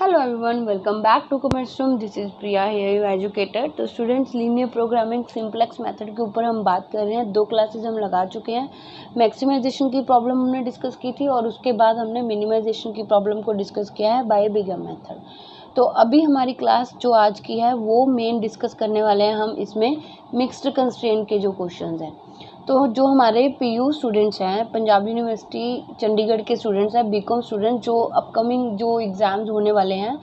Hello everyone, welcome back to commerce room. This is Priya here, you educator. तो students, linear programming simplex method के ऊपर हम बात कर रहे हैं। 2 क्लासेस हम लगा चुके हैं। मैक्सिमाइजेशन की प्रॉब्लम हमने डिस्कस की थी और उसके बाद हमने मिनिमाइजेशन की प्रॉब्लम को डिस्कस किया है बाय बिगर मेथड। तो अभी हमारी क्लास जो आज की है वो मेन डिस्कस करने वाले हैं हम इसमें मिक्स्ड कंस्ट्रेंट के जो क्वेश्चंस हैं। तो जो हमारे पीयू स्टूडेंट्स हैं, पंजाब यूनिवर्सिटी चंडीगढ़ के स्टूडेंट्स हैं, बीकॉम स्टूडेंट, जो अपकमिंग जो एग्ज़ाम्स होने वाले हैं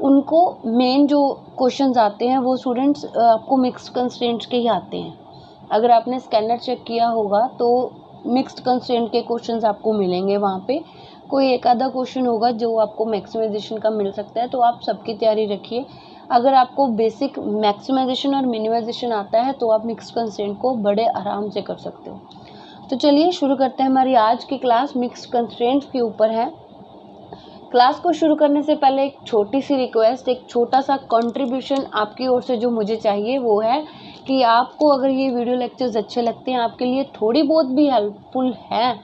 उनको मेन जो क्वेश्चंस आते हैं वो स्टूडेंट्स आपको मिक्स्ड कंस्ट्रेंट्स के ही आते हैं। अगर आपने स्कैनर चेक किया होगा तो मिक्स्ड कंस्ट्रेंट के क्वेश्चंस आपको मिलेंगे। वहाँ पे कोई एक आधा क्वेश्चन होगा जो आपको मैक्सिमाइजेशन का मिल सकता है, तो आप सबकी तैयारी रखिए। अगर आपको बेसिक मैक्सिमाइजेशन और मिनिमाइजेशन आता है तो आप मिक्स्ड कंस्ट्रेंट को बड़े आराम से कर सकते हो। तो चलिए शुरू करते हैं। हमारी आज की क्लास मिक्स्ड कंस्ट्रेंट्स के ऊपर है। क्लास को शुरू करने से पहले एक छोटी सी रिक्वेस्ट, एक छोटा सा कंट्रीब्यूशन आपकी ओर से जो मुझे चाहिए वो है कि आपको अगर ये वीडियो लेक्चर्स अच्छे लगते हैं, आपके लिए थोड़ी बहुत भी हेल्पफुल है,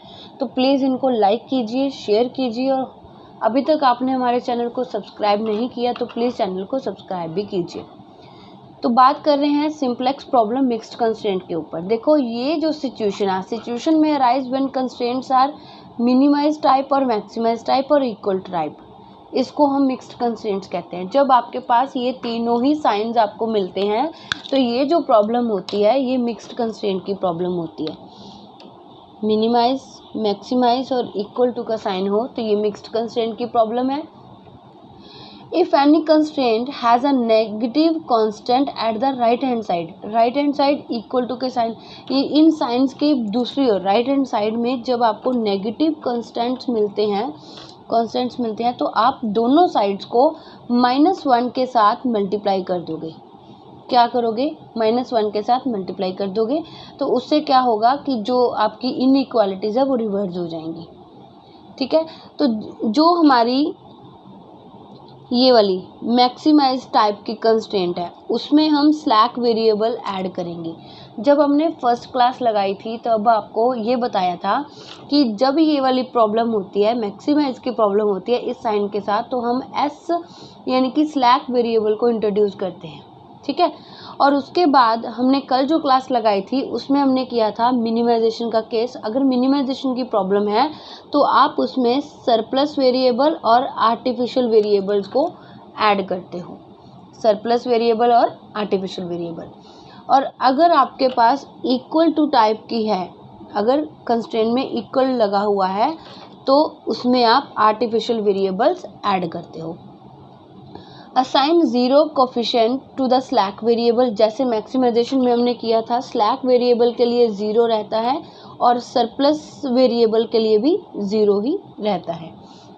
तो प्लीज़ इनको लाइक कीजिए, शेयर कीजिए, और अभी तक आपने हमारे चैनल को सब्सक्राइब नहीं किया तो प्लीज़ चैनल को सब्सक्राइब भी कीजिए। तो बात कर रहे हैं सिंप्लेक्स प्रॉब्लम मिक्स्ड कंस्ट्रेंट के ऊपर। देखो, ये जो सिचुएशन में arise when constraints are minimize type और मैक्सिमाइज टाइप और इक्वल टाइप, इसको हम मिक्स्ड कंस्ट्रेंट्स कहते हैं। जब आपके पास ये तीनों ही साइंस आपको मिलते हैं तो ये जो प्रॉब्लम होती है ये मिक्स्ड कंस्ट्रेंट की प्रॉब्लम होती है। मिनिमाइज, मैक्सिमाइज और इक्वल टू का साइन हो तो ये मिक्स्ड कंस्ट्रेंट की प्रॉब्लम है। If any constraint has a negative constant at the right hand side equal to के साइन, ये इन साइंस के दूसरी ओर राइट हैंड साइड में जब आपको नेगेटिव कॉन्स्टेंट्स मिलते हैं तो आप दोनों साइड्स को -1 के साथ मल्टीप्लाई कर दोगे। क्या करोगे? -1 के साथ मल्टीप्लाई कर दोगे। तो उससे क्या होगा कि जो आपकी इनइक्वालिटीज़ है वो रिवर्स हो जाएंगी। ठीक है, तो जो हमारी ये वाली मैक्सिमाइज टाइप की कंस्ट्रेंट है उसमें हम स्लैक वेरिएबल ऐड करेंगे। जब हमने फर्स्ट क्लास लगाई थी तब आपको ये बताया था कि जब ये वाली प्रॉब्लम होती है, मैक्सिमाइज की प्रॉब्लम होती है इस साइन के साथ, तो हम एस यानी कि स्लैक वेरिएबल को इंट्रोड्यूस करते हैं। ठीक है, और उसके बाद हमने कल जो क्लास लगाई थी उसमें हमने किया था मिनिमाइजेशन का केस। अगर मिनिमाइजेशन की प्रॉब्लम है तो आप उसमें सरप्लस वेरिएबल और आर्टिफिशियल वेरिएबल्स को ऐड करते हो, सरप्लस वेरिएबल और आर्टिफिशियल वेरिएबल। और अगर आपके पास इक्वल टू टाइप की है, अगर कंस्ट्रेंट में इक्वल लगा हुआ है तो उसमें आप आर्टिफिशियल वेरिएबल्स ऐड करते हो। Assign 0 coefficient to the slack variable, जैसे मैक्सिमाइजेशन में हमने किया था, स्लैक वेरिएबल के लिए 0 रहता है और सरप्लस वेरिएबल के लिए भी 0 ही रहता है।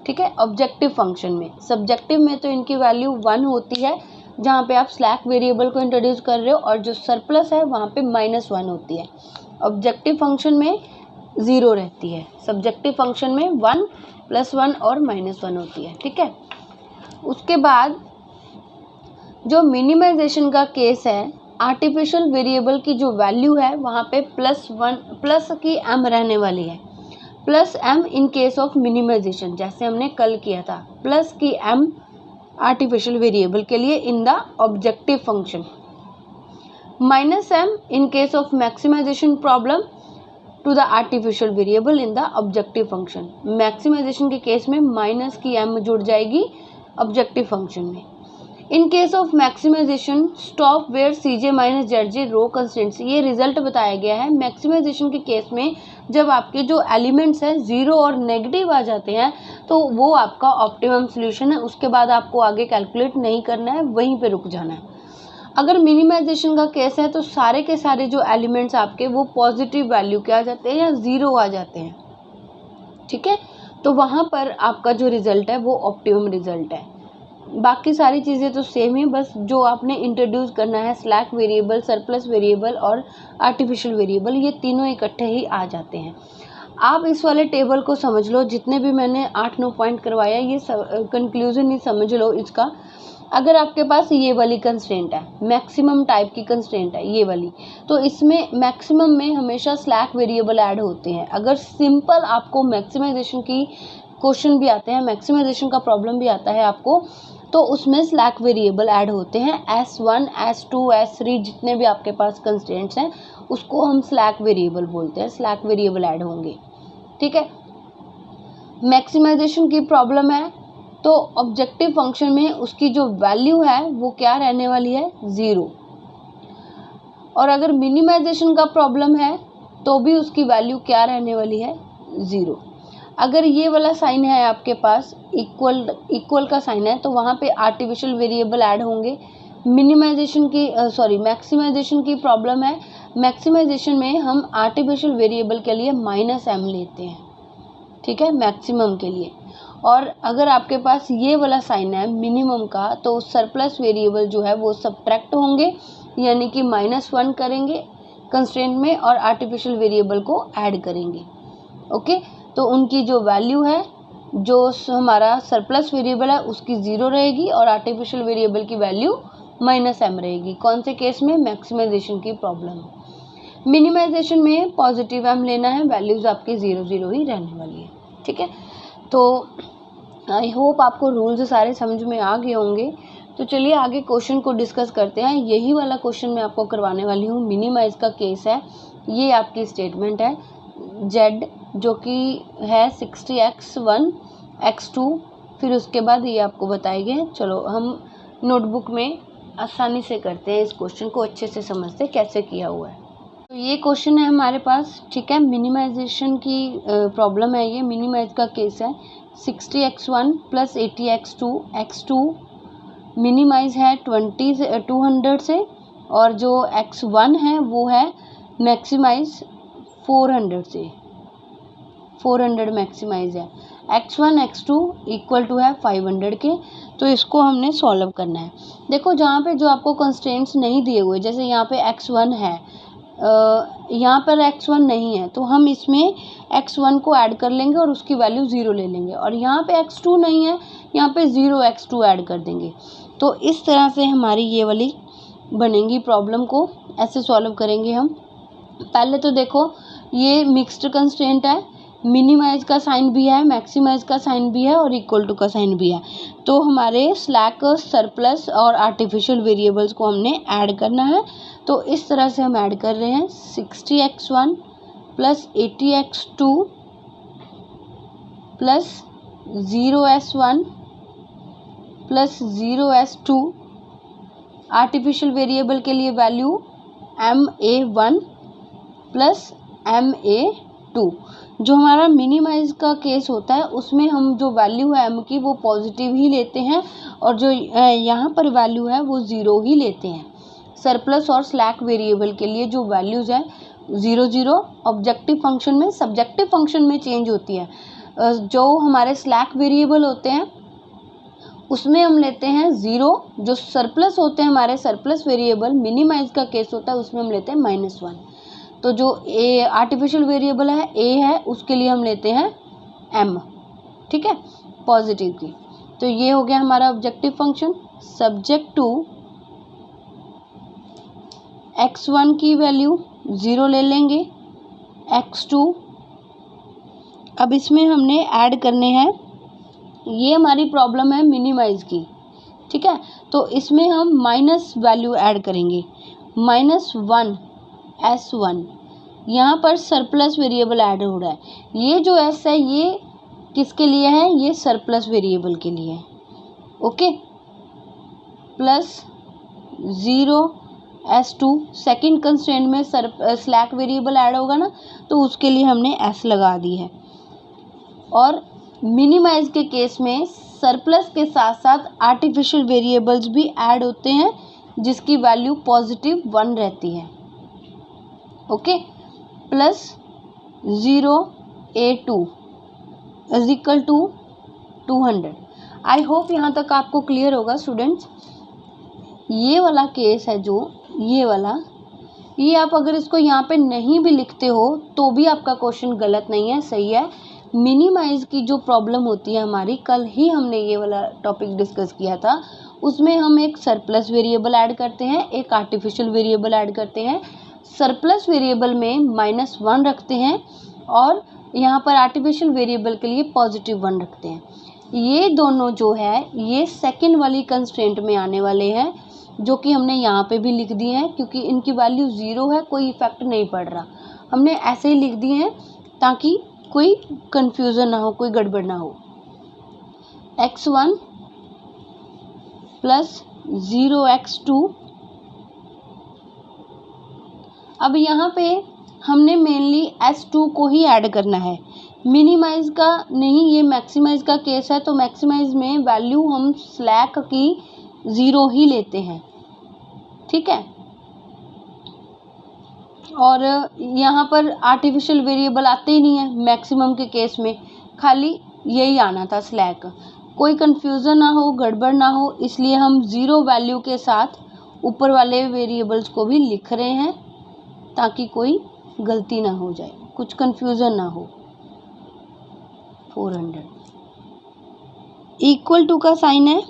ठीक है, ऑब्जेक्टिव फंक्शन में, सब्जेक्टिव में तो इनकी वैल्यू 1 होती है जहाँ पे आप स्लैक वेरिएबल को इंट्रोड्यूस कर रहे हो, और जो सरप्लस है वहाँ पे -1 होती है। ऑब्जेक्टिव फंक्शन में 0 रहती है, सब्जेक्टिव फंक्शन में 1 + 1 और -1 होती है। ठीक है, उसके बाद जो मिनिमाइजेशन का केस है, आर्टिफिशियल वेरिएबल की जो वैल्यू है वहाँ पे प्लस की m रहने वाली है, +m in case of minimization, जैसे हमने कल किया था, प्लस की m आर्टिफिशियल वेरिएबल के लिए in the objective function, -m in case of maximization problem to the artificial variable in the objective function. Maximization के केस में माइनस की m जुड़ जाएगी ऑब्जेक्टिव फंक्शन में। In case of maximization stop where CJ - ZJ row constants, ये result बताया गया है। मैक्सिमाइजेशन के केस में जब आपके जो एलिमेंट्स हैं 0 और नेगेटिव आ जाते हैं तो वो आपका ऑप्टिमम सॉल्यूशन है, उसके बाद आपको आगे कैलकुलेट नहीं करना है, वहीं पे रुक जाना है। अगर मिनिमाइजेशन का केस है तो सारे के सारे जो एलिमेंट्स आपके वो पॉजिटिव वैल्यू के आ जाते हैं या 0 आ जाते हैं। ठीक है, तो वहाँ पर आपका जो रिजल्ट है वो ऑप्टिमम रिजल्ट है। बाकी सारी चीज़ें तो सेम ही, बस जो आपने इंट्रोड्यूस करना है स्लैक वेरिएबल, सरप्लस वेरिएबल और आर्टिफिशियल वेरिएबल, ये तीनों इकट्ठे ही आ जाते हैं। आप इस वाले टेबल को समझ लो, जितने भी मैंने 8-9 पॉइंट करवाया, ये कंक्लूजन ही समझ लो इसका। अगर आपके पास ये वाली कंस्ट्रेंट है, मैक्सिमम टाइप की कंस्ट्रेंट है ये वाली, तो इसमें मैक्सिमम में हमेशा स्लैक वेरिएबल ऐड होते हैं। अगर सिंपल आपको मैक्सिमाइजेशन की क्वेश्चन भी आते हैं, मैक्सिमाइजेशन का प्रॉब्लम भी आता है आपको, तो उसमें स्लैक वेरिएबल ऐड होते हैं। S1, S2, S3 जितने भी आपके पास कंस्ट्रेंट्स हैं उसको हम स्लैक वेरिएबल बोलते हैं, स्लैक वेरिएबल ऐड होंगे। ठीक है, मैक्सिमाइजेशन की प्रॉब्लम है तो ऑब्जेक्टिव फंक्शन में उसकी जो वैल्यू है वो क्या रहने वाली है, 0। और अगर मिनिमाइजेशन का प्रॉब्लम है तो भी उसकी वैल्यू क्या रहने वाली है, 0। अगर ये वाला साइन है आपके पास, इक्वल का साइन है, तो वहाँ पे आर्टिफिशियल वेरिएबल ऐड होंगे। मैक्सिमाइजेशन की प्रॉब्लम है, मैक्सिमाइजेशन में हम आर्टिफिशियल वेरिएबल के लिए -m लेते हैं। ठीक है, मैक्सिमम के लिए। और अगर आपके पास ये वाला साइन है मिनिमम का, तो सरप्लस वेरिएबल जो है वो सब्ट्रैक्ट होंगे, यानी कि -1 करेंगे कंस्ट्रेंट में और आर्टिफिशियल वेरिएबल को ऐड करेंगे। ओके, तो उनकी जो वैल्यू है, जो हमारा सरप्लस वेरिएबल है उसकी 0 रहेगी और आर्टिफिशियल वेरिएबल की वैल्यू -m रहेगी। कौन से केस में, मैक्सिमाइजेशन की प्रॉब्लम। मिनिमाइजेशन में पॉजिटिव m लेना है, वैल्यूज आपकी 0 0 ही रहने वाली है। ठीक है, तो आई होप आपको रूल्स सारे समझ में आ गए होंगे। तो चलिए आगे क्वेश्चन को डिस्कस करते हैं। यही वाला क्वेश्चन मैं आपको करवाने वाली हूँ, मिनिमाइज का केस है। ये आपकी स्टेटमेंट है, z जो कि है 60x1 x2, फिर उसके बाद ये आपको बताएंगे। चलो हम नोटबुक में आसानी से करते हैं, इस क्वेश्चन को अच्छे से समझते हैं कैसे किया हुआ है। तो ये क्वेश्चन है हमारे पास। ठीक है, मिनिमाइजेशन की प्रॉब्लम है, ये मिनिमाइज का केस है। 60x1 + 80x2, x2 मिनिमाइज है 200 से, और जो x1 है वो है मैक्सिमाइज 400 से, 400 मैक्सिमाइज है। x1 x2 इक्वल टू है 500 के। तो इसको हमने सॉल्व करना है। देखो जहाँ पे जो आपको कंस्ट्रेंट्स नहीं दिए हुए, जैसे यहाँ पे x1 है, यहाँ पर x1 नहीं है, तो हम इसमें x1 को ऐड कर लेंगे और उसकी वैल्यू 0 ले लेंगे। और यहाँ पे x2 नहीं है, यहाँ पे 0 x2 ऐड कर देंगे। तो इस तरह से हमारी ये वाली बनेंगी प्रॉब्लम, को ऐसे सॉल्व करेंगे हम। पहले तो देखो ये मिक्स्ड कंस्ट्रेंट है, मिनिमाइज का साइन भी है, मैक्सिमाइज का साइन भी है और इक्वल टू का साइन भी है। तो हमारे स्लैक, सरप्लस और आर्टिफिशियल वेरिएबल्स को हमने ऐड करना है। तो इस तरह से हम ऐड कर रहे हैं 60x1 + 80x2 + 0s1 + 0s2। Artificial variable के लिए वैल्यू ma1 + ma2। जो हमारा मिनिमाइज का केस होता है उसमें हम जो वैल्यू है m की वो पॉजिटिव ही लेते हैं, और जो यहाँ पर वैल्यू है वो 0 ही लेते हैं। सरप्लस और स्लैक वेरिएबल के लिए जो वैल्यूज़ है 0 0 ऑब्जेक्टिव फंक्शन में, सब्जेक्टिव फंक्शन में चेंज होती है। जो हमारे स्लैक वेरिएबल होते हैं उसमें हम लेते हैं 0, जो सरप्लस होते हैं हमारे सरप्लस वेरिएबल, मिनिमाइज का केस होता है उसमें हम लेते हैं -1। तो जो ए आर्टिफिशियल वेरिएबल है a है, उसके लिए हम लेते हैं m। ठीक है, पॉजिटिव की। तो ये हो गया हमारा objective function. Subject to x1 की वैल्यू 0 ले लेंगे, x2। अब इसमें हमने ऐड करने हैं, ये हमारी प्रॉब्लम है मिनिमाइज की। ठीक है, तो इसमें हम माइनस वैल्यू ऐड करेंगे, -1 s1। यहाँ पर सरप्लस वेरिएबल ऐड हो रहा है। ये जो s है ये किसके लिए है, ये सरप्लस वेरिएबल के लिए है। Okay, +0 s2। सेकंड कंस्ट्रेंट में स्लैक वेरिएबल ऐड होगा ना, तो उसके लिए हमने s लगा दी है। और मिनिमाइज के केस में सरप्लस के साथ साथ आर्टिफिशियल वेरिएबल्स भी ऐड होते हैं, जिसकी वैल्यू +1 रहती है। Okay, +0 a2 = 200। आई होप यहाँ तक आपको क्लियर होगा स्टूडेंट्स। ये वाला केस है जो ये वाला, ये आप अगर इसको यहाँ पे नहीं भी लिखते हो तो भी आपका क्वेश्चन गलत नहीं है, सही है। मिनिमाइज की जो प्रॉब्लम होती है हमारी, कल ही हमने ये वाला टॉपिक डिस्कस किया था, उसमें हम एक सरप्लस वेरिएबल ऐड करते हैं, एक आर्टिफिशियल वेरिएबल ऐड करते हैं। सरप्लस वेरिएबल में -1 रखते हैं और यहाँ पर आर्टिफिशियल वेरिएबल के लिए +1 रखते हैं। ये दोनों जो है ये सेकंड वाली कंस्ट्रेंट में आने वाले हैं, जो कि हमने यहाँ पे भी लिख दिए हैं क्योंकि इनकी वैल्यू 0 है, कोई इफेक्ट नहीं पड़ रहा। हमने ऐसे ही लिख दिए हैं ताकि कोई कंफ्यूजन ना हो, कोई गड़बड़ ना हो। x1 plus 0x2। अब यहाँ पे हमने मेनली s2 को ही ऐड करना है, मिनिमाइज का नहीं। ये मैक्सिमाइज का केस है, तो मैक्सिमाइज में वैल्यू हम स्लैक की 0 ही लेते हैं, ठीक है। और यहाँ पर आर्टिफिशियल वेरिएबल आते ही नहीं है मैक्सिमम के केस में, खाली यही आना था स्लैक। कोई कंफ्यूजन ना हो, गड़बड़ ना हो, इसलिए हम 0 वैल्यू के साथ ऊपर वाले वेरिएबल्स को भी लिख रहे हैं ताकि कोई गलती ना हो जाए, कुछ कंफ्यूजन ना हो। 400 इक्वल टू का साइन है,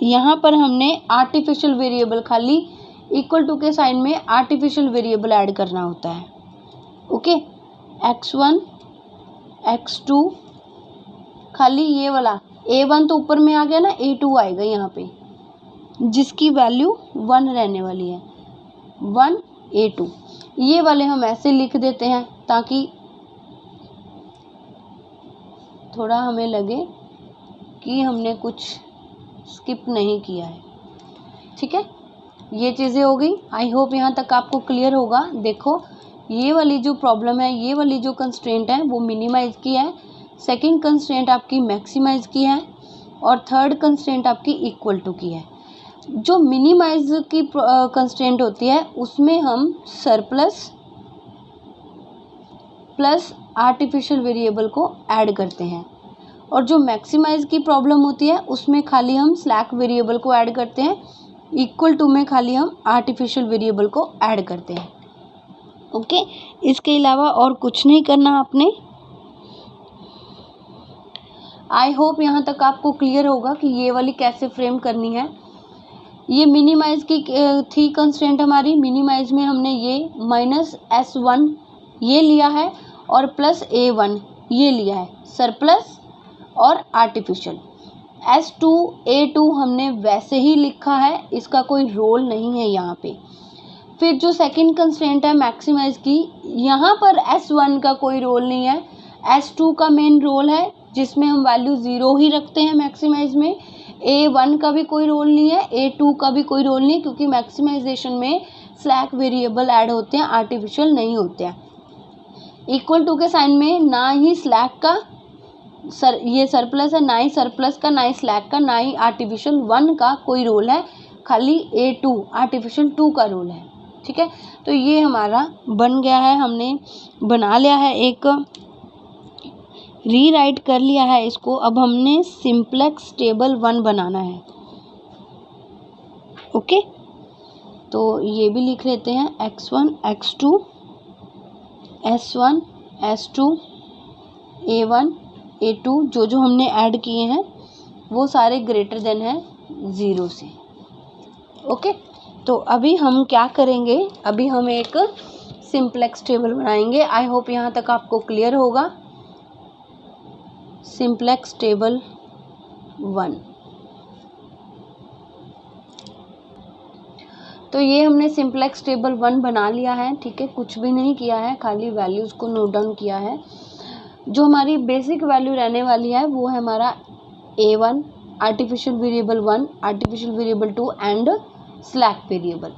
यहाँ पर हमने आर्टिफिशियल वेरिएबल खाली इक्वल टू के साइन में आर्टिफिशियल वेरिएबल ऐड करना होता है। ओके, x1 x2 खाली ये वाला a1 तो ऊपर में आ गया ना, a2 आएगा यहाँ पे जिसकी वैल्यू 1 रहने वाली है, 1 a2। ये वाले हम ऐसे लिख देते हैं ताकि थोड़ा हमें लगे कि हमने कुछ स्किप नहीं किया है, ठीक है। ये चीज़ें हो गई। आई होप यहाँ तक आपको क्लियर होगा। देखो, ये वाली जो प्रॉब्लम है, ये वाली जो कंस्ट्रेंट है वो मिनिमाइज की है, सेकंड कंस्ट्रेंट आपकी मैक्सिमाइज की है, और थर्ड कंस्ट्रेंट आपकी इक्वल टू की है। जो मिनिमाइज की कंस्ट्रेंट होती है उसमें हम सरप्लस प्लस आर्टिफिशियल वेरिएबल को ऐड करते हैं, और जो मैक्सिमाइज की प्रॉब्लम होती है उसमें खाली हम स्लैक वेरिएबल को ऐड करते हैं, इक्वल टू में खाली हम आर्टिफिशियल वेरिएबल को ऐड करते हैं। ओके, इसके अलावा और कुछ नहीं करना आपने। आई होप यहाँ तक आपको क्लियर होगा कि ये वाली कैसे फ्रेम करनी है। ये मिनिमाइज की थी कंस्ट्रेंट हमारी, मिनिमाइज में हमने ये -s1 ये लिया है और +a1 ये लिया है, सरप्लस और आर्टिफिशियल। s2 a2 हमने वैसे ही लिखा है, इसका कोई रोल नहीं है यहाँ पे। फिर जो सेकंड कंस्ट्रेंट है मैक्सिमाइज की, यहाँ पर s1 का कोई रोल नहीं है, s2 का मेन रोल है जिसमें हम वैल्यू 0 ही रखते हैं मैक्सिमाइज में। a1 का भी कोई रोल नहीं है, a2 का भी कोई रोल नहीं, क्योंकि मैक्सिमाइजेशन में स्लैक वेरिएबल ऐड होते हैं, आर्टिफिशियल नहीं होते हैं। इक्वल टू के साइन में ना ही स्लैक का ये सरप्लस है, ना ही सरप्लस का, ना ही स्लैक का, ना ही आर्टिफिशियल 1 का कोई रोल है, खाली a2 आर्टिफिशियल 2 का रोल है, ठीक है। तो ये हमारा बन गया है, हमने बना लिया है, एक रीराइट कर लिया है इसको। अब हमने सिंप्लेक्स टेबल 1 बनाना है। ओके, तो ये भी लिख लेते हैं, x1 x2 s1 s2 a1 a2 जो जो हमने ऐड किए हैं वो सारे ग्रेटर देन है 0 से। ओके, तो अभी हम क्या करेंगे, अभी हम एक सिंप्लेक्स टेबल बनाएंगे। आई होप यहाँ तक आपको क्लियर होगा। सिंप्लेक्स टेबल 1, तो ये हमने सिंप्लेक्स टेबल 1 बना लिया है, ठीक है। कुछ भी नहीं किया है, खाली वैल्यूज़ को नोट डाउन किया है। जो हमारी बेसिक वैल्यू रहने वाली है वो है हमारा a1 artificial variable 1, artificial variable 2 and slack variable.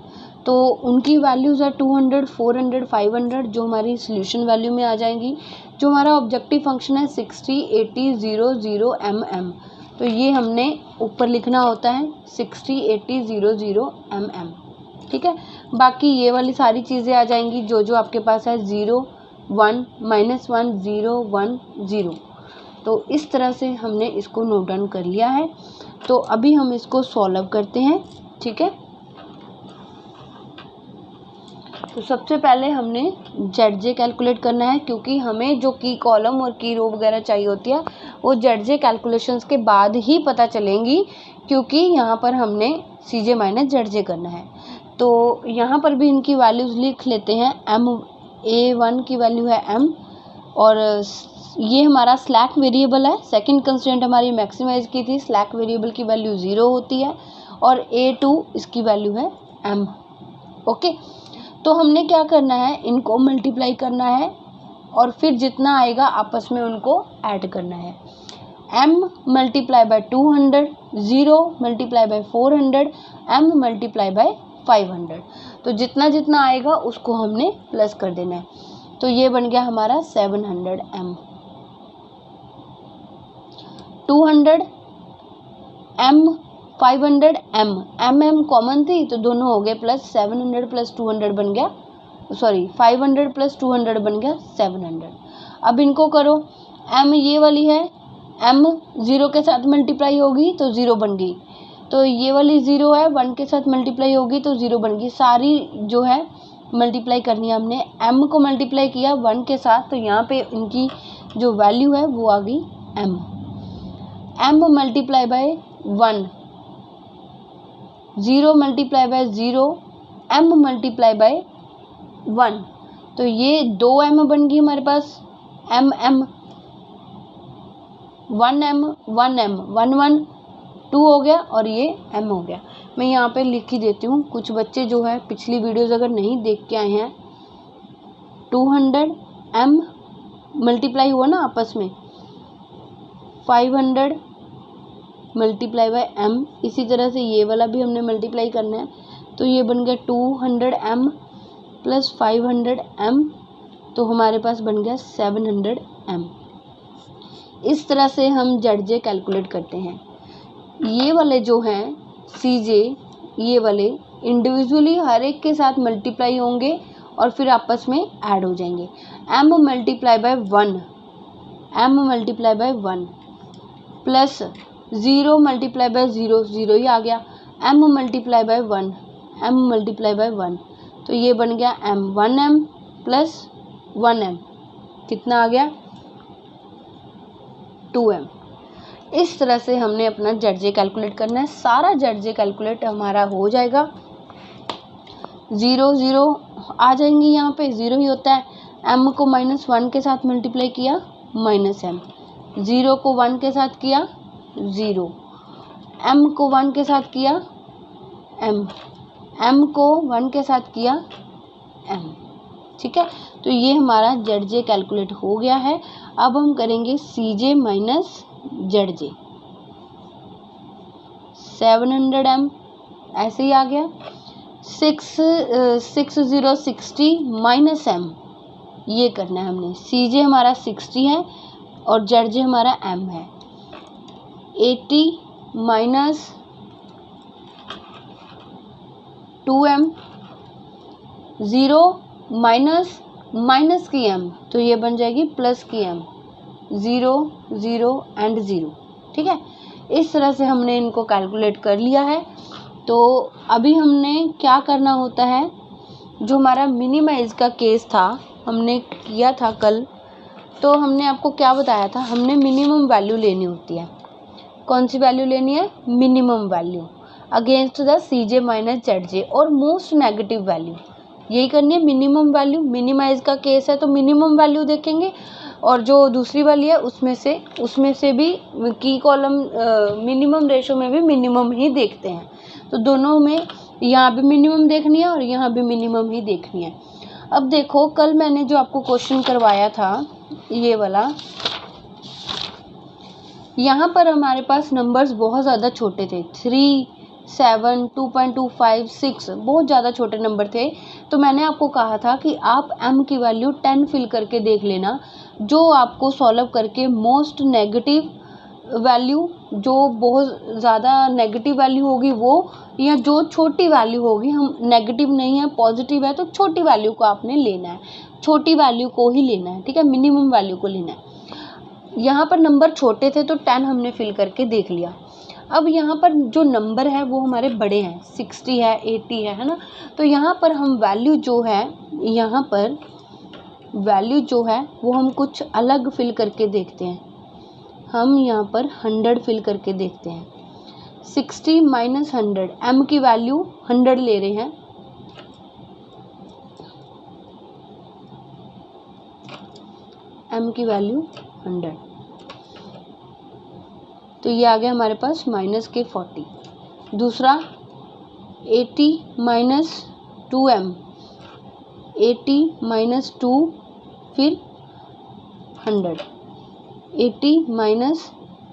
तो उनकी वैल्यूज़ है 200, 400, 500 जो हमारी सोल्यूशन वैल्यू में आ जाएंगी। जो हमारा ऑब्जेक्टिव फंक्शन है 60, 80, 0, 0 mm, तो ये हमने ऊपर लिखना होता है 60, 80, 0, 0 mm, ठीक है। बाकी ये वाली सारी चीज़ें आ जाएंगी जो जो आपके पास है 0, 1, -1, 0, 1, 0। तो इस तरह से हमने इसको नोट डाउन कर लिया है। तो अभी हम इसको सॉल्व करते हैं, ठीक है। तो सबसे पहले हमने ZJ कैलकुलेट करना है, क्योंकि हमें जो की कॉलम और की रो वगैरह चाहिए होती है वो ZJ कैलकुलेशंस के बाद ही पता चलेंगी, क्योंकि यहाँ पर हमने CJ माइनस ZJ करना है। तो यहाँ पर भी इनकी वैल्यूज़ लिख लेते हैं। a1 की वैल्यू है m और ये हमारा स्लैक वेरिएबल है। सेकंड कंस्ट्रेंट हमारी मैक्सिमाइज की थी, स्लैक वेरिएबल की वैल्यू 0 होती है और A2 इसकी वैल्यू है m। ओके, तो हमने क्या करना है, इनको मल्टीप्लाई करना है और फिर जितना आएगा आपस में उनको ऐड करना है। m multiply by 200, 0 multiply by 400, m multiply by 500। तो जितना जितना आएगा उसको हमने प्लस कर देना है। तो ये बन गया हमारा 700m। 200 m 500 m कॉमन थी तो दोनों हो गए प्लस, 700 प्लस 200 बन गया, सॉरी 500 प्लस 200 बन गया 700। अब इनको करो, m ये वाली है, m 0 के साथ मल्टीप्लाई होगी तो 0 बन गई, तो ये वाली 0 है, 1 के साथ मल्टीप्लाई होगी तो 0 बन गई। सारी जो है मल्टीप्लाई करनी है हमने, m को मल्टीप्लाई किया 1 के साथ तो यहाँ पे इनकी जो वैल्यू है वो आ गई m multiply by 1, 0 multiply by 0, m multiply by 1, तो ये 2m बन गई हमारे पास, m 1m 1m 1 1 2 हो गया और ये m हो गया। मैं यहाँ पे लिख ही देती हूँ, कुछ बच्चे जो है पिछली वीडियोज़ अगर नहीं देख के आए हैं, 200 m मल्टीप्लाई हुआ ना आपस में, 500 मल्टीप्लाई बाय m, इसी तरह से ये वाला भी हमने मल्टीप्लाई करना है, तो ये बन गया 200m प्लस 500m, तो हमारे पास बन गया 700m। इस तरह से हम ZJ कैलकुलेट करते हैं। ये वाले जो हैं CJ, ये वाले इंडिविजुअली हर एक के साथ मल्टीप्लाई होंगे और फिर आपस में ऐड हो जाएंगे। m multiply by 1, m multiply by 1 plus 0 multiply by 0, 0 ही आ गया, m multiply by 1, m multiply by 1, तो ये बन गया m 1m प्लस 1m, कितना आ गया 2m। इस तरह से हमने अपना ZJ कैलकुलेट करना है। सारा ZJ कैलकुलेट हमारा हो जाएगा, 0 0 आ जाएंगे, यहाँ पे 0 ही होता है। m को -1 के साथ मल्टीप्लाई किया -m, 0 को 1 के साथ किया 0, m को 1 के साथ किया m को 1 के साथ किया m। ठीक है, तो ये हमारा ZJ कैलकुलेट हो गया है। अब हम करेंगे CJ माइनस ZJ, 700m ऐसे ही आ गया, 6060 माइनस m, ये करना है हमने। CJ हमारा 60 है और ZJ हमारा m है, 80 माइनस 2m, 0 माइनस की m, तो ये बन जाएगी प्लस की m, 0 0 एंड 0। ठीक है, इस तरह से हमने इनको कैलकुलेट कर लिया है। तो अभी हमने क्या करना होता है, जो हमारा मिनिमाइज का केस था हमने किया था कल, तो हमने आपको क्या बताया था, हमने मिनिमम वैल्यू लेनी होती है। कौन सी वैल्यू लेनी है, minimum value against the CJ minus ZJ और मोस्ट नेगेटिव वैल्यू, यही करनी है। मिनिमम वैल्यू, मिनिमाइज का केस है तो मिनिमम वैल्यू देखेंगे, और जो दूसरी वाली है उसमें से भी की कॉलम मिनिमम रेशो में भी मिनिमम ही देखते हैं। तो दोनों में यहाँ भी मिनिमम देखनी है और यहाँ भी मिनिमम ही देखनी है। अब देखो, कल मैंने जो आपको क्वेश्चन करवाया था ये वाला, यहाँ पर हमारे पास नंबर्स बहुत ज़्यादा छोटे थे, 3, 7, 2.25, 6, बहुत ज़्यादा छोटे नंबर थे। तो मैंने आपको कहा था कि आप m की वैल्यू 10 फिल करके देख लेना, जो आपको सॉल्व करके मोस्ट नेगेटिव वैल्यू, जो बहुत ज़्यादा नेगेटिव वैल्यू होगी वो, या जो छोटी वैल्यू होगी, हम नेगेटिव नहीं है पॉजिटिव है तो छोटी वैल्यू को आपने लेना है, छोटी वैल्यू को ही लेना है। ठीक है, मिनिमम वैल्यू को लेना है। यहाँ पर नंबर छोटे थे तो 10 हमने फिल करके देख लिया। अब यहाँ पर जो नंबर है वो हमारे बड़े हैं, 60 है, 80 है ना। तो यहाँ पर हम वैल्यू जो है, यहाँ पर वैल्यू जो है वो हम कुछ अलग फिल करके देखते हैं। हम यहाँ पर 100 फिल करके देखते हैं। 60 माइनस 100, m की वैल्यू 100 ले रहे हैं, m की वैल्यू 100। तो ये आ गया हमारे पास -40। दूसरा 80 - 2m, 80 - 2 फिर 100, 80 -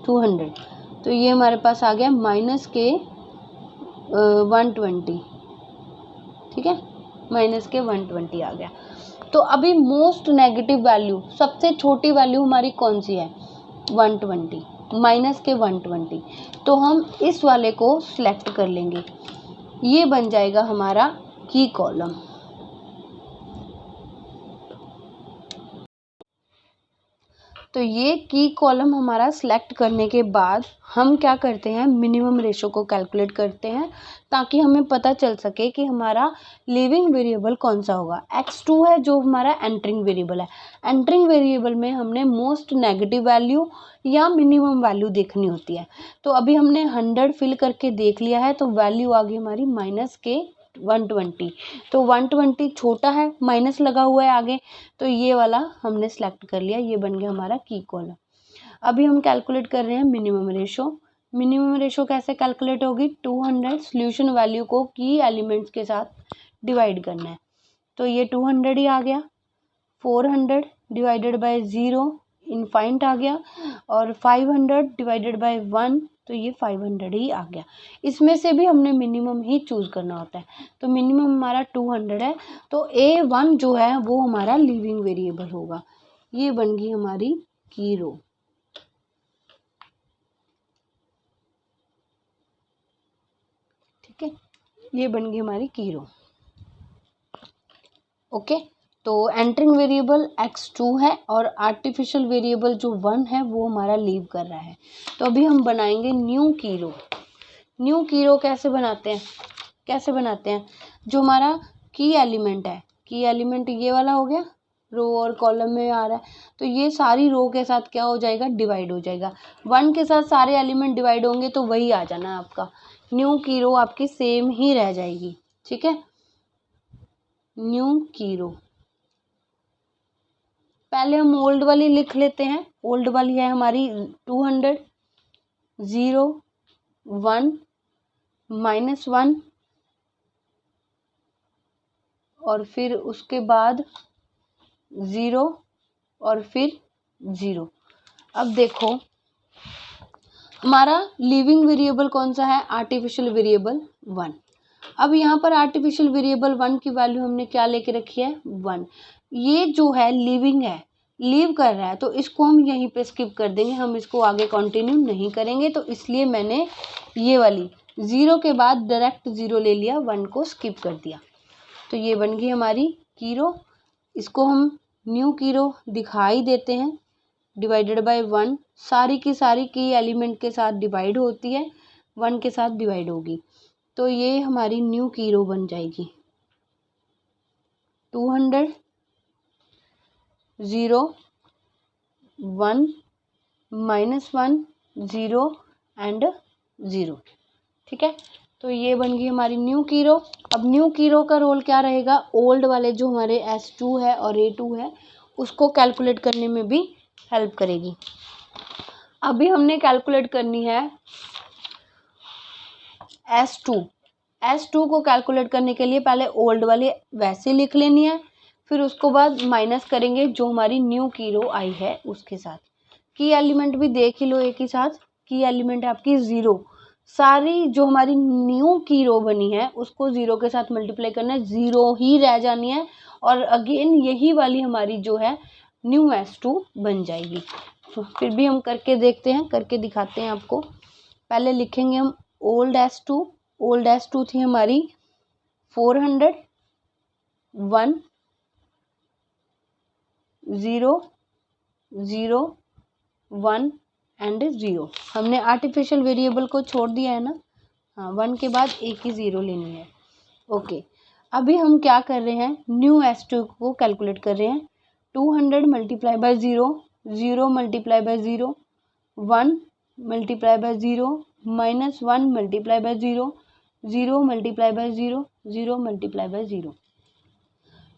200, तो ये हमारे पास आ गया -120। ठीक है, -120 आ गया। तो अभी मोस्ट नेगेटिव वैल्यू, सबसे छोटी वैल्यू हमारी कौन सी है? 120, -120। तो हम इस वाले को सिलेक्ट कर लेंगे, ये बन जाएगा हमारा की कॉलम। तो ये की कॉलम हमारा सिलेक्ट करने के बाद हम क्या करते हैं, मिनिमम रेशो को कैलकुलेट करते हैं, ताकि हमें पता चल सके कि हमारा लीविंग वेरिएबल कौन सा होगा। x2 है जो हमारा एंटरिंग वेरिएबल है। एंटरिंग वेरिएबल में हमने मोस्ट नेगेटिव वैल्यू या मिनिमम वैल्यू देखनी होती है। तो अभी हमने 100 फिल करके देख लिया है, तो वैल्यू आ गई हमारी -120। तो 120 छोटा है, माइनस लगा हुआ है आगे, तो ये वाला हमने सेलेक्ट कर लिया, ये बन गया हमारा की कॉलम। अभी हम कैलकुलेट कर रहे हैं मिनिमम रेशो। मिनिमम रेशो कैसे कैलकुलेट होगी? 200 सॉल्यूशन वैल्यू को की एलिमेंट्स के साथ डिवाइड करना है, तो ये 200 ही आ गया। 400 डिवाइडेड बाय 0 इनफाइनाइट आ गया, और 500 डिवाइडेड बाय 1, तो ये 500 ही आ गया। इसमें से भी हमने मिनिमम ही चूज करना होता है, तो मिनिमम हमारा 200 है, तो A1 जो है वो हमारा लीविंग वेरिएबल होगा। ये बन गई हमारी की रो। ठीक है, ये बन गई हमारी की रो। ओके, तो एंटरिंग वेरिएबल x2 है और आर्टिफिशियल वेरिएबल जो 1 है वो हमारा लीव कर रहा है। तो अभी हम बनाएंगे न्यू की रो। न्यू की रो कैसे बनाते हैं? जो हमारा की एलिमेंट है, की एलिमेंट ये वाला हो गया, रो और कॉलम में आ रहा है, तो ये सारी रो के साथ क्या हो जाएगा? डिवाइड हो जाएगा। 1 के साथ सारे एलिमेंट डिवाइड होंगे तो वही आ जाना आपका। न्यू की रो आपकी सेम ही रह जाएगी। ठीक है, न्यू की रो। पहले हम ओल्ड वाली लिख लेते हैं। ओल्ड वाली है हमारी 200, 0, 1, -1, और फिर उसके बाद 0 और फिर 0। अब देखो हमारा लिविंग वेरिएबल कौन सा है? Artificial variable 1। अब यहाँ पर आर्टिफिशियल वेरिएबल 1 की वैल्यू हमने क्या लेके रखी है? 1। ये जो है लिविंग है, लीव कर रहा है, तो इसको हम यहीं पे स्किप कर देंगे, हम इसको आगे कंटिन्यू नहीं करेंगे, तो इसलिए मैंने ये वाली 0 के बाद डायरेक्ट 0 ले लिया, 1 को स्किप कर दिया। तो ये बन गई हमारी की रो। इसको हम न्यू की रो दिखाई देते हैं, डिवाइडेड बाय 1, सारी की सारी की एलिमेंट के साथ डिवाइड होती है, 1 के साथ डिवाइड होगी, तो ये हमारी न्यू की रो बन जाएगी। 200, 0, 1, -1, 0 एंड 0। ठीक है, तो ये बन गई हमारी न्यू की रो। अब न्यू की रो का रोल क्या रहेगा? ओल्ड वाले जो हमारे S2 है और A2 है उसको कैलकुलेट करने में भी हेल्प करेगी। अभी हमने कैलकुलेट करनी है S2 को कैलकुलेट करने के लिए पहले ओल्ड वाली वैसे लिख लेनी है, फिर उसको बाद माइनस करेंगे जो हमारी न्यू की रो आई है उसके साथ। की एलिमेंट भी देख ही लो एक ही साथ। की एलिमेंट है आपकी 0, सारी जो हमारी न्यू की रो बनी है उसको 0 के साथ मल्टीप्लाई करना है, 0 ही रह जानी है, और अगेन यही वाली हमारी जो है न्यू S2 बन जाएगी। फिर भी हम करके देखते हैं, करके दिखाते हैं आपको। पहले लिखेंगे हम ओल्ड S2 थी हमारी 400, 1, 0, 0, 1 एंड 0। हमने आर्टिफिशियल वेरिएबल को छोड़ दिया है ना, हाँ, 1 के बाद एक ही 0 लेनी है। ओके, अभी हम क्या कर रहे हैं? न्यू S2 को कैलकुलेट कर रहे हैं। 200 multiply by 0, 0 multiply by 0, 1 multiply by 0, -1 multiply by 0, 0 multiply by 0, 0 multiply by 0।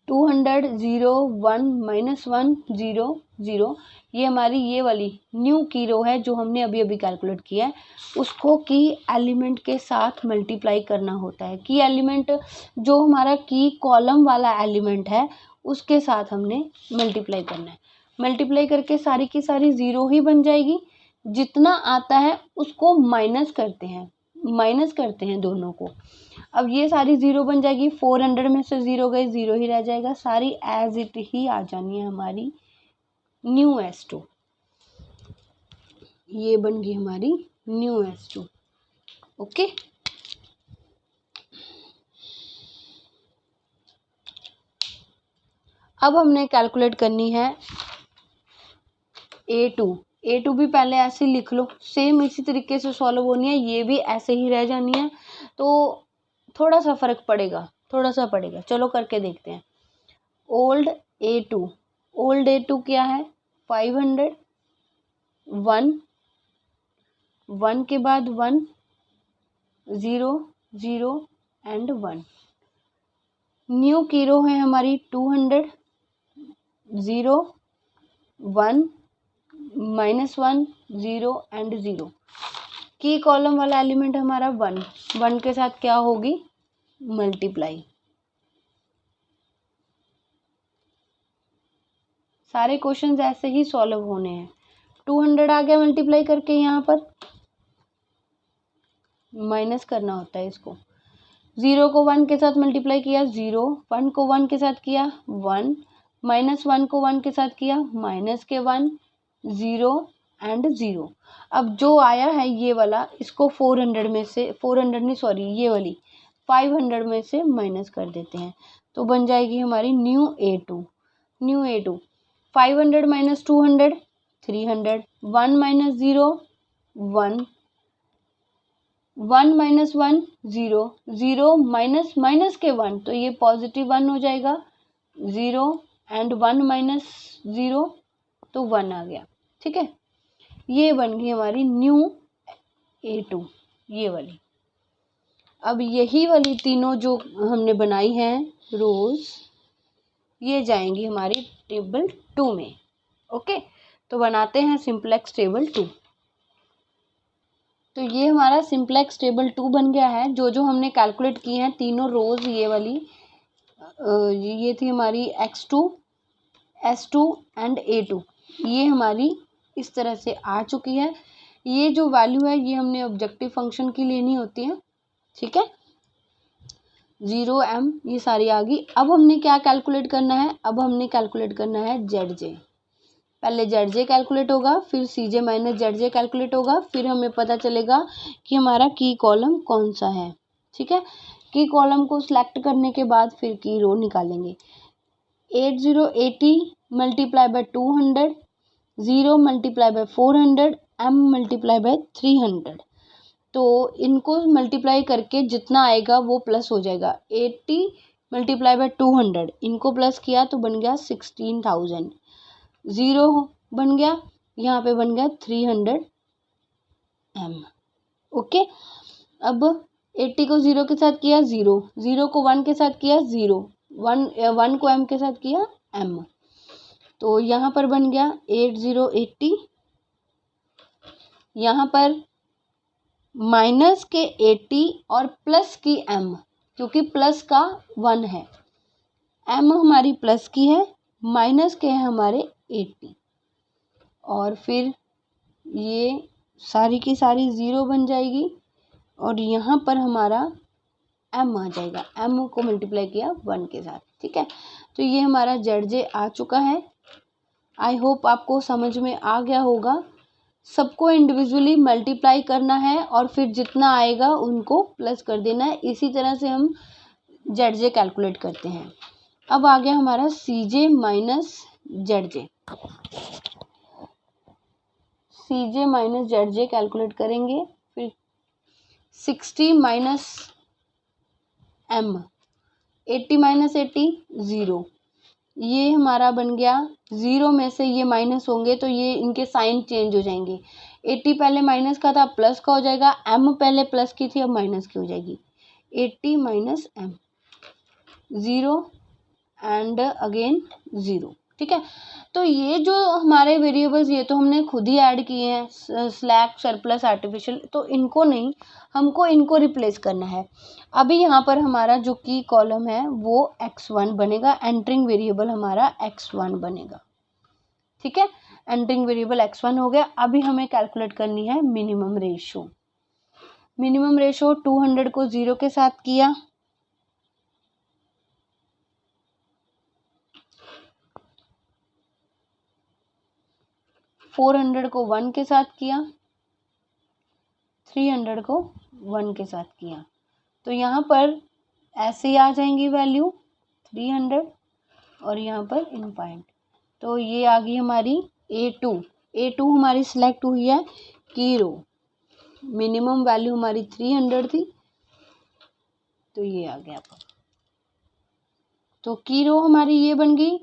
200 0 1 -1 0 0। ये हमारी ये वाली न्यू की रो है जो हमने अभी अभी कैलकुलेट किया है, उसको की एलिमेंट के साथ मल्टीप्लाई करना होता है। की एलिमेंट जो हमारा की कॉलम वाला एलिमेंट है उसके साथ हमने मल्टीप्लाई करना है। मल्टीप्लाई करके सारी की सारी ज़ीरो ही बन जाएगी। जितना आता है उसको माइनस करते हैं दोनों को। अब ये सारी ज़ीरो बन जाएगी, 400 में से ज़ीरो गए, ज़ीरो ही रह जाएगा, सारी एज इट ही आ जानी है हमारी न्यू S2। ये बन गई हमारी न्यू S2। ओके, अब हमने कैलकुलेट करनी है A2 भी पहले ऐसे लिख लो, सेम इसी तरीके से सॉल्व होनी है, ये भी ऐसे ही रह जानी है। तो थोड़ा सा फर्क पड़ेगा, चलो करके देखते हैं। ओल्ड A2 क्या है, 500, 1 के बाद 1 0 0 एंड 1। न्यू की रो है हमारी 200 0 1 -1 0 एंड 0। की कॉलम वाला एलिमेंट हमारा 1 के साथ क्या होगी, मल्टीप्लाई। सारे क्वेश्चंस ऐसे ही सॉल्व होने हैं। 200 आ गया मल्टीप्लाई करके, यहाँ पर माइनस करना होता है इसको। 0 को 1 के साथ मल्टीप्लाई किया 0, 1 को 1 के साथ किया 1, -1 को 1 के साथ किया माइनस के 1 0 एंड 0। अब जो आया है ये वाला, इसको 400 में से, 400 नहीं सॉरी, ये वाली 500 में से माइनस कर देते हैं, तो बन जाएगी हमारी न्यू A2। 500 - 200 300, 1 - 0 1, 1 - 1 0, 0 माइनस के 1, तो ये पॉजिटिव 1 हो जाएगा, 0 एंड 1 - 0 तो 1 आ गया। ठीक है, ये बन गई हमारी न्यू A2, ये वाली। अब यही वाली तीनों जो हमने बनाई हैं रोज, ये जाएंगी हमारी टेबल 2 में। ओके, तो बनाते हैं सिंप्लेक्स टेबल 2। तो ये हमारा सिंप्लेक्स टेबल 2 बन गया है। जो हमने कैलकुलेट की हैं तीनों रोज, ये वाली ये थी हमारी x2 S2 एंड A2, ये हमारी इस तरह से आ चुकी है। ये जो वैल्यू है ये हमने ऑब्जेक्टिव फंक्शन की लेनी होती है। ठीक है, 0 m ये सारी आ गई। अब हमने क्या कैलकुलेट करना है, अब हमने कैलकुलेट करना है ZJ। पहले ZJ कैलकुलेट होगा, फिर CJ - ZJ कैलकुलेट होगा, फिर हमें पता चलेगा कि हमारा की कॉलम कौन सा है। ठीक है, की कॉलम को सिलेक्ट करने के बाद फिर की रो निकालेंगे। 8080 multiply by 200, 0 multiply by 400, m multiply by 300। तो इनको मल्टीप्लाई करके जितना आएगा वो प्लस हो जाएगा। 80 मल्टीप्लाई बाय 200, इनको प्लस किया तो बन गया 16,000। 0 बन गया, यहाँ पे बन गया 300 m। ओके, अब 80 को 0 के साथ किया 0, 0 को 1 के साथ किया 0, 1 को m के साथ किया m, तो यहाँ पर बन गया 8080। यहाँ पर माइनस के 80 और प्लस की m, क्योंकि प्लस का 1 है, m हमारी प्लस की है, माइनस के है हमारे 80, और फिर ये सारी की सारी 0 बन जाएगी, और यहाँ पर हमारा m आ जाएगा, m को मल्टीप्लाई किया 1 के साथ। ठीक है, तो ये हमारा ZJ आ चुका है। आई होप आपको समझ में आ गया होगा। सबको इंडिविजुअली मल्टीप्लाई करना है और फिर जितना आएगा उनको प्लस कर देना है। इसी तरह से हम ZJ कैलकुलेट करते हैं। अब आ गया हमारा CJ - ZJ। CJ - ZJ calculate करेंगे, फिर 60 - m, 80 - 80 0, ये हमारा बन गया। 0 में से ये माइनस होंगे तो ये इनके साइन चेंज हो जाएंगे। 80 पहले माइनस का था, प्लस का हो जाएगा, m पहले प्लस की थी, अब माइनस की हो जाएगी। 80 - m 0 एंड अगेन 0। ठीक है, तो ये जो हमारे वेरिएबल्स ये तो हमने खुद ही ऐड किए हैं, स्लैक, सरप्लस, आर्टिफिशियल, तो इनको नहीं, हमको इनको रिप्लेस करना है। अभी यहाँ पर हमारा जो की कॉलम है वो x1 बनेगा, एंटरिंग वेरिएबल हमारा x1 बनेगा। ठीक है, एंटरिंग वेरिएबल x1 हो गया। अभी हमें कैलकुलेट करनी है मिनिमम रेशो। मिनिमम रेशो 200 को 0 के साथ किया, 400 को 1 के साथ किया, 300 को 1 के साथ किया, तो यहाँ पर ऐसे ही आ जाएंगी वैल्यू 300 और यहाँ पर इनफाइनाइट। तो ये आ गई हमारी A2 हमारी सिलेक्ट हुई है की रो। मिनिमम वैल्यू हमारी 300 थी, तो ये आ गया। तो की रो हमारी ये बन गई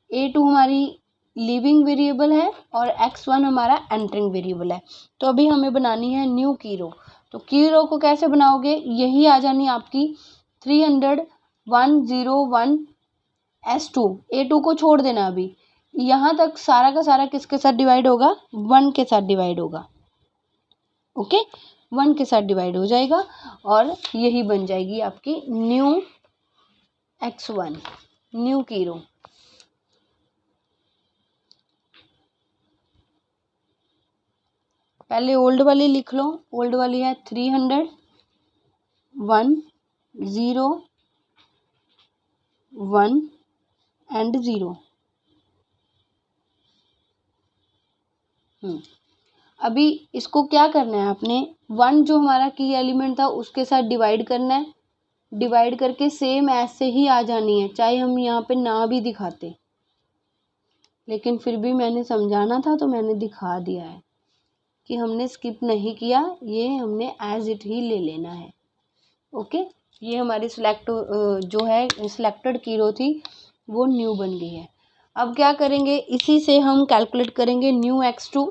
A2 हमारी लीविंग वेरिएबल है और x1 हमारा एंटरिंग वेरिएबल है। तो अभी हमें बनानी है न्यू की रो। तो की रो को कैसे बनाओगे, यही आ जानी आपकी 300 101 S2। A2 को छोड़ देना, अभी यहाँ तक सारा का सारा किसके साथ डिवाइड होगा, 1 के साथ डिवाइड होगा। ओके, 1 के साथ डिवाइड हो जाएगा और यही बन जाएगी आपकी न्यू x1, न्यू की रो। पहले ओल्ड वाली लिख लो, ओल्ड वाली है 300 1 0 1 एंड 0। अभी इसको क्या करना है, आपने 1 जो हमारा की एलिमेंट था उसके साथ डिवाइड करना है, डिवाइड करके सेम ऐसे ही आ जानी है, चाहे हम यहाँ पे ना भी दिखाते, लेकिन फिर भी मैंने समझाना था तो मैंने दिखा दिया है कि हमने स्किप नहीं किया, ये हमने एज इट ही ले लेना है। ओके, ये हमारी जो है सिलेक्टेड की रो थी वो न्यू बन गई है। अब क्या करेंगे, इसी से हम कैलकुलेट करेंगे न्यू x2।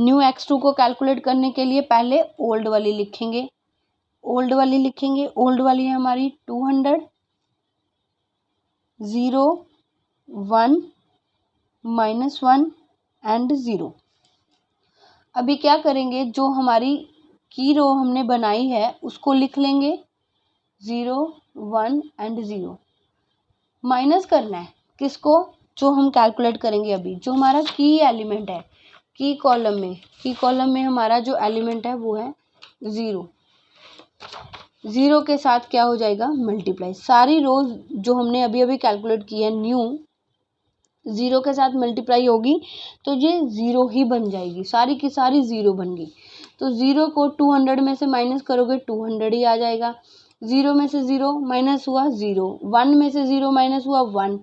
न्यू x2 को कैलकुलेट करने के लिए पहले ओल्ड वाली लिखेंगे, ओल्ड वाली है हमारी 200 0 1 -1 एंड 0। अभी क्या करेंगे, जो हमारी की रो हमने बनाई है उसको लिख लेंगे 0 1 एंड 0। माइनस करना है किसको, जो हम कैलकुलेट करेंगे अभी, जो हमारा की एलिमेंट है, की कॉलम में हमारा जो एलिमेंट है वो है 0। 0 के साथ क्या हो जाएगा, मल्टीप्लाई। सारी रोज जो हमने अभी अभी कैलकुलेट की है न्यू, 0 के साथ मल्टीप्लाई होगी तो ये 0 ही बन जाएगी, सारी की सारी 0 बन गई। तो 0 को 200 में से माइनस करोगे 200 ही आ जाएगा। 0 में से 0 माइनस हुआ 0, 1 में से 0 माइनस हुआ 1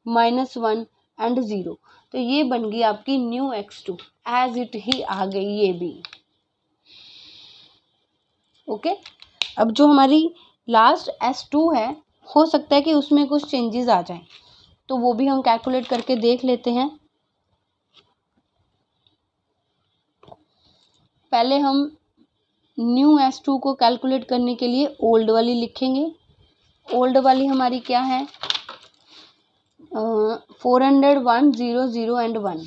-1 एंड 0। तो ये बन गई आपकी न्यू x2, एज इट ही आ गई ये भी। ओके, अब जो हमारी लास्ट S2 है, हो सकता है कि उसमें कुछ चेंजेस आ जाएं, तो वो भी हम कैलकुलेट करके देख लेते हैं। पहले हम न्यू S2 को कैलकुलेट करने के लिए ओल्ड वाली लिखेंगे। ओल्ड वाली हमारी क्या है, 400 1 0 0 एंड 1।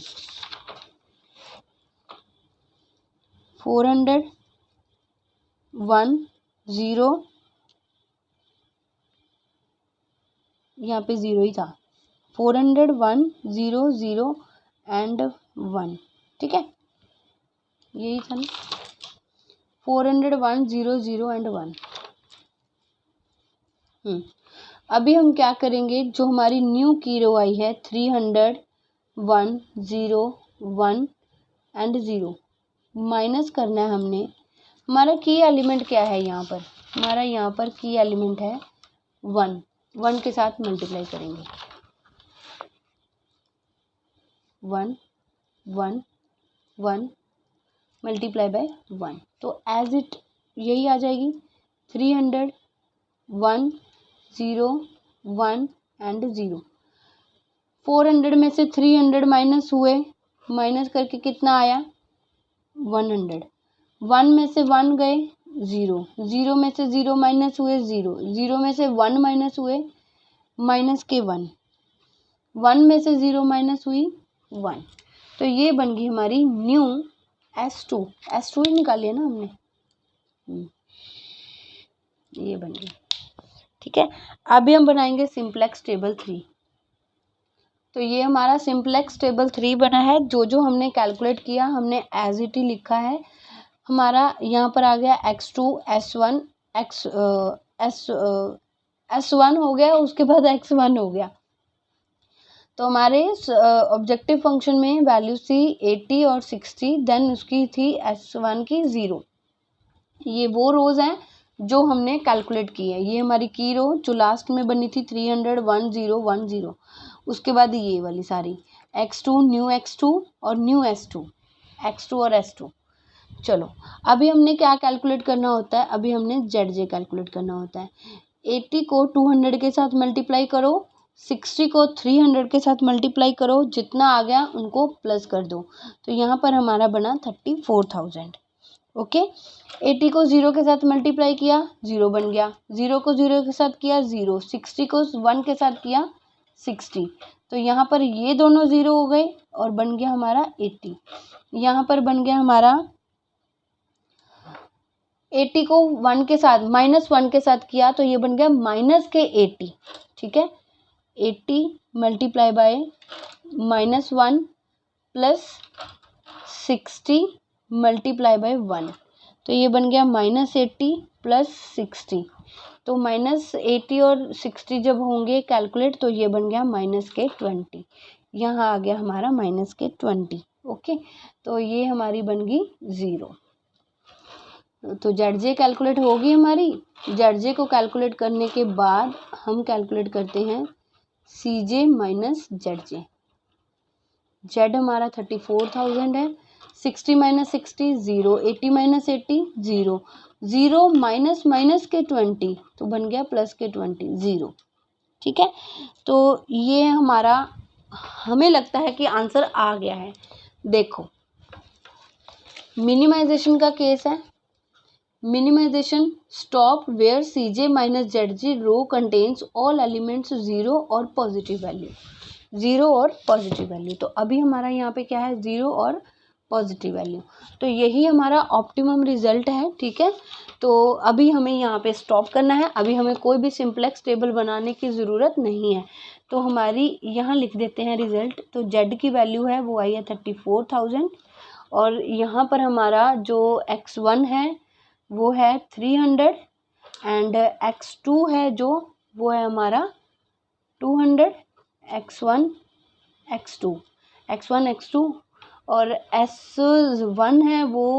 400 1 0, यहाँ पे 0 ही था, 400 1 0 0 एंड 1। ठीक है, यही था ना, 400 1 0 0 एंड 1। अभी हम क्या करेंगे, जो हमारी न्यू की रो आई है 300 1 0 1 एंड 0, माइनस करना है हमने। हमारा की एलिमेंट क्या है यहाँ पर, हमारा यहाँ पर की एलिमेंट है 1 के साथ मल्टीप्लाई करेंगे, 1 1 1 मल्टीप्लाई बाय 1, तो एज इट यही आ जाएगी 300 1 0 1 एंड 0। 400 में से 300 माइनस हुए, माइनस करके कितना आया 100, 1 में से 1 गए, 0, 0 में से 0 माइनस हुए 0, 0 में से 1 माइनस हुए माइनस के 1, 1 में से 0 माइनस हुई 1। तो ये बन गई हमारी न्यू S2, S2 ही निकाली है ना हमने, ये बन गई। ठीक है, अभी हम बनाएंगे सिंप्लेक्स टेबल 3। तो ये हमारा सिंप्लेक्स टेबल 3 बना है। जो हमने कैलकुलेट किया हमने एज इट ही लिखा है। हमारा यहाँ पर आ गया x2 s1 s1 हो गया, उसके बाद x1 हो गया। तो हमारे ऑब्जेक्टिव फंक्शन में वैल्यू थी 80 और 60, देन उसकी थी s1 की 0। ये वो रोज हैं जो हमने कैलकुलेट की है। ये हमारी की रो जो लास्ट में बनी थी 300 10 10, उसके बाद ये वाली सारी x2 न्यू x2 और न्यू s2, x2 और s2। चलो अभी हमने क्या कैलकुलेट करना होता है, अभी हमने ZJ कैलकुलेट करना होता है। 80 को 200 के साथ मल्टीप्लाई करो, 60 को 300 के साथ मल्टीप्लाई करो, जितना आ गया उनको प्लस कर दो। तो यहाँ पर हमारा बना 34,000। ओके, 80 को 0 के साथ मल्टीप्लाई किया 0 बन गया, 0 को 0 के साथ किया 0, 60 को 1 के साथ किया 60। तो यहाँ पर ये दोनों 0 हो गए और बन गया हमारा 80। यहाँ पर बन गया हमारा 80 को 1 के साथ -1 के साथ किया तो ये बन गया माइनस के 80। ठीक है, 80 multiply by -1 plus 60 multiply by 1, तो ये बन गया -80 प्लस 60। तो -80 और 60 जब होंगे कैलकुलेट तो ये बन गया -20। यहाँ आ गया हमारा -20। ओके, तो ये हमारी बन गई 0। तो ZJ कैलकुलेट होगी हमारी। ZJ को कैलकुलेट करने के बाद हम कैलकुलेट करते हैं CJ माइनस ZJ। Z हमारा 34,000 है, 60 माइनस 60 0, 80 माइनस 80 0, 0 माइनस माइनस के 20 तो बन गया प्लस के 20 0। ठीक है, तो ये हमारा हमें लगता है कि आंसर आ गया है। देखो मिनिमाइजेशन का केस है। Minimization stop where CJ minus ZJ row contains all elements 0 और पॉजिटिव वैल्यू, 0 और पॉजिटिव वैल्यू। तो अभी हमारा यहाँ पे क्या है 0 और पॉजिटिव वैल्यू, तो यही हमारा ऑप्टिमम रिजल्ट है। ठीक है, तो अभी हमें यहाँ पे स्टॉप करना है। अभी हमें कोई भी सिंप्लेक्स टेबल बनाने की ज़रूरत नहीं है। तो हमारी यहाँ लिख देते हैं रिजल्ट। तो Z की वैल्यू है वो आई है 34,000 और यहाँ पर हमारा जो x1 है वो है 300 एंड x2 है जो वो है हमारा 200, x1 x2 और s1 है वो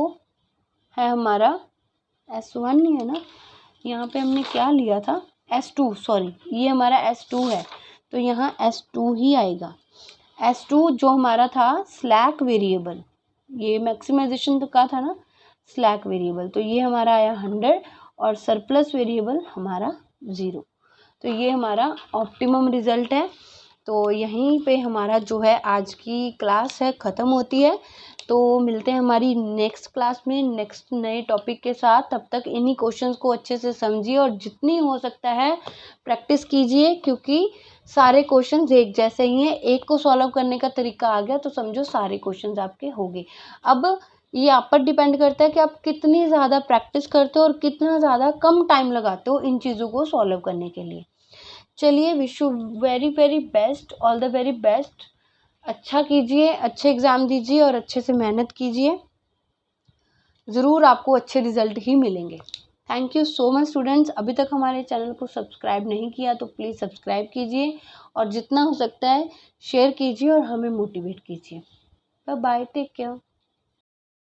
है हमारा s1 नहीं है ना, यहाँ पे हमने क्या लिया था s2, सॉरी ये हमारा s2 है तो यहाँ s2 ही आएगा। s2 जो हमारा था स्लैक वेरिएबल, ये मैक्सिमाइजेशन तो का था ना स्लैक वेरिएबल, तो ये हमारा आया 100 और सरप्लस वेरिएबल हमारा 0। तो ये हमारा ऑप्टिमम रिजल्ट है। तो यहीं पे हमारा जो है आज की क्लास है ख़त्म होती है। तो मिलते हैं हमारी नेक्स्ट क्लास में नेक्स्ट नए टॉपिक के साथ। तब तक इन्हीं क्वेश्चंस को अच्छे से समझिए और जितनी हो सकता है प्रैक्टिस कीजिए, क्योंकि सारे क्वेश्चंस एक जैसे ही हैं। एक को सॉल्व करने का तरीका आ गया तो समझो सारे क्वेश्चंस आपके हो गए। अब ये आप पर डिपेंड करता है कि आप कितनी ज़्यादा प्रैक्टिस करते हो और कितना ज़्यादा कम टाइम लगाते हो इन चीज़ों को सॉल्व करने के लिए। चलिए, wish you very very best, all the very best. अच्छा कीजिए, अच्छे एग्ज़ाम दीजिए और अच्छे से मेहनत कीजिए, ज़रूर आपको अच्छे रिजल्ट ही मिलेंगे। Thank you so much students. अभी तक हमारे चैनल को सब्सक्राइब नहीं किया तो प्लीज़ सब्सक्राइब कीजिए और जितना हो सकता है शेयर कीजिए और हमें मोटिवेट कीजिए। Bye bye, take care.